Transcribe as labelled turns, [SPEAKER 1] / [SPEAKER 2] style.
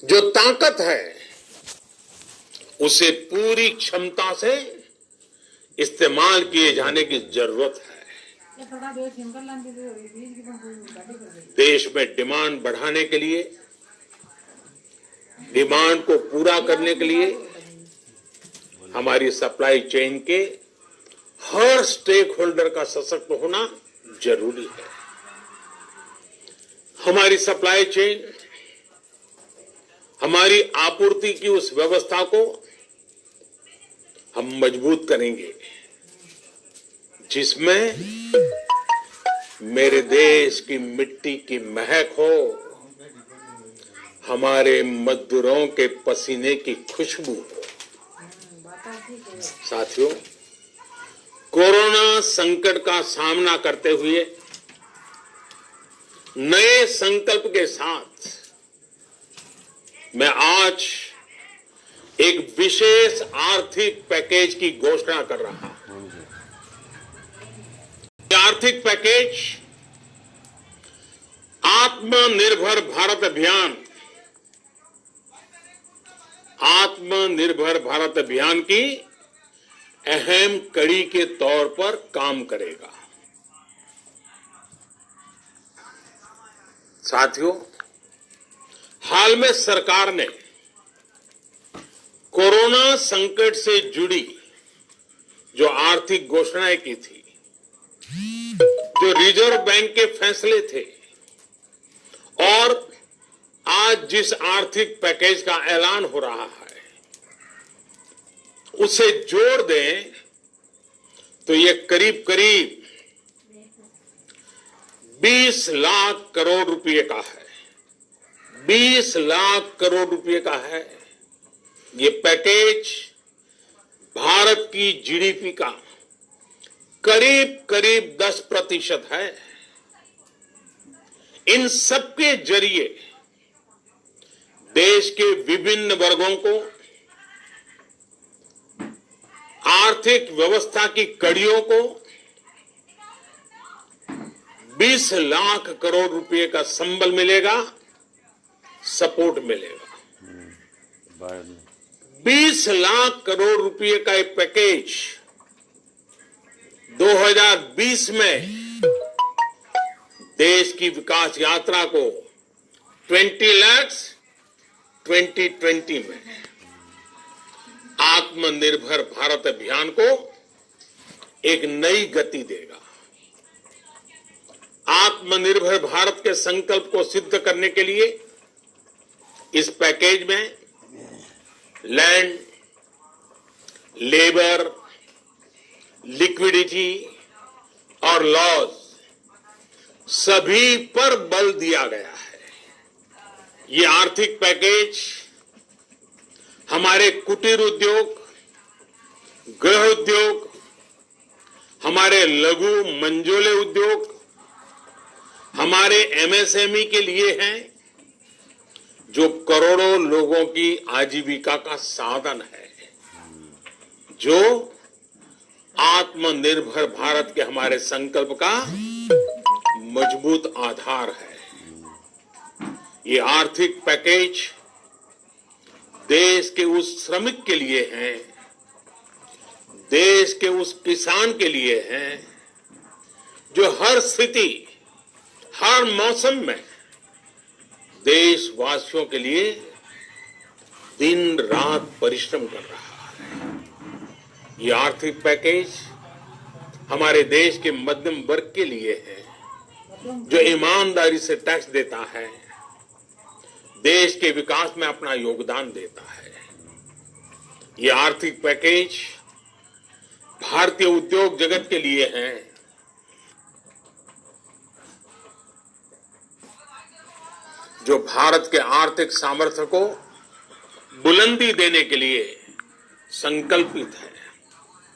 [SPEAKER 1] जो ताकत है उसे पूरी क्षमता से इस्तेमाल किए जाने की जरूरत है। देश में डिमांड बढ़ाने के लिए, डिमांड को पूरा करने के लिए हमारी सप्लाई चेन के हर स्टेक होल्डर का सशक्त होना जरूरी है। हमारी सप्लाई चेन, हमारी आपूर्ति की उस व्यवस्था को हम मजबूत करेंगे जिसमें मेरे देश की मिट्टी की महक हो, हमारे मजदूरों के पसीने की खुशबू हो। साथियों, कोरोना संकट का सामना करते हुए नए संकल्प के साथ मैं आज एक विशेष आर्थिक पैकेज की घोषणा कर रहा हूं। यह आर्थिक पैकेज आत्मनिर्भर भारत अभियान, आत्मनिर्भर भारत अभियान की अहम कड़ी के तौर पर काम करेगा। साथियों, हाल में सरकार ने कोरोना संकट से जुड़ी जो आर्थिक घोषणाएं की थी, जो रिजर्व बैंक के फैसले थे और आज जिस आर्थिक पैकेज का ऐलान हो रहा है, उसे जोड़ दें तो ये करीब करीब 20 लाख करोड़ रुपए का है। 20 लाख करोड़ रुपए का है। ये पैकेज भारत की जीडीपी का करीब करीब 10% है। इन सबके जरिए देश के विभिन्न वर्गों को आर्थिक व्यवस्था की कड़ियों को 20 लाख करोड़ रुपए का संबल मिलेगा, सपोर्ट मिलेगा। 20 लाख करोड़ रुपए का एक पैकेज 2020 में देश की विकास यात्रा को 20 लाख 2020 में आत्मनिर्भर भारत अभियान को एक नई गति देगा। आत्मनिर्भर भारत के संकल्प को सिद्ध करने के लिए इस पैकेज में लैंड, लेबर, लिक्विडिटी और लॉज सभी पर बल दिया गया है। ये आर्थिक पैकेज हमारे कुटीर उद्योग, गृह उद्योग, हमारे लघु मंझोले उद्योग, हमारे एमएसएमई के लिए हैं, जो करोड़ों लोगों की आजीविका का साधन है, जो आत्मनिर्भर भारत के हमारे संकल्प का मजबूत आधार है। ये आर्थिक पैकेज देश के उस श्रमिक के लिए है, देश के उस किसान के लिए है जो हर स्थिति, हर मौसम में देशवासियों के लिए दिन रात परिश्रम कर रहा है। ये आर्थिक पैकेज हमारे देश के मध्यम वर्ग के लिए है, जो ईमानदारी से टैक्स देता है, देश के विकास में अपना योगदान देता है। ये आर्थिक पैकेज भारतीय उद्योग जगत के लिए है, जो भारत के आर्थिक सामर्थ्य को बुलंदी देने के लिए संकल्पित है।